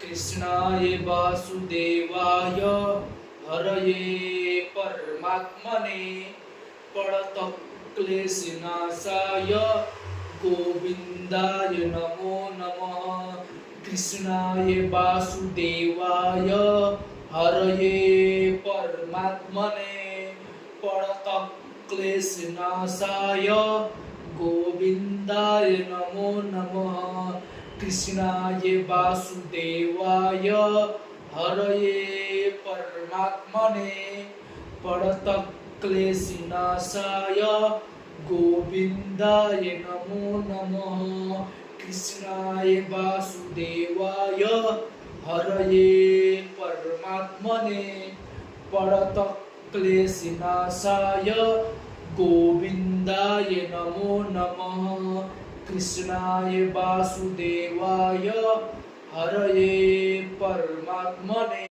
कृष्णाय वासुदेवाय हरये परमात्मने प्रणतक्लेशनाशाय गोविन्दाय नमो नमः। कृष्णाय वासुदेवाय हरये परमात्मने प्रणतक्लेशनाशाय गोविन्दाय नमो नमः। कृष्णाय वासुदेवाय हरये परमात्मने प्रणतक्लेशनाशाय गोविन्दाय नमो नमः। कृष्णाय वासुदेवाय हरये परमात्मने प्रणतक्लेशनाशाय गोविन्दाय नमो नमः। कृष्णाय वासुदेवाय हरये परमात्मने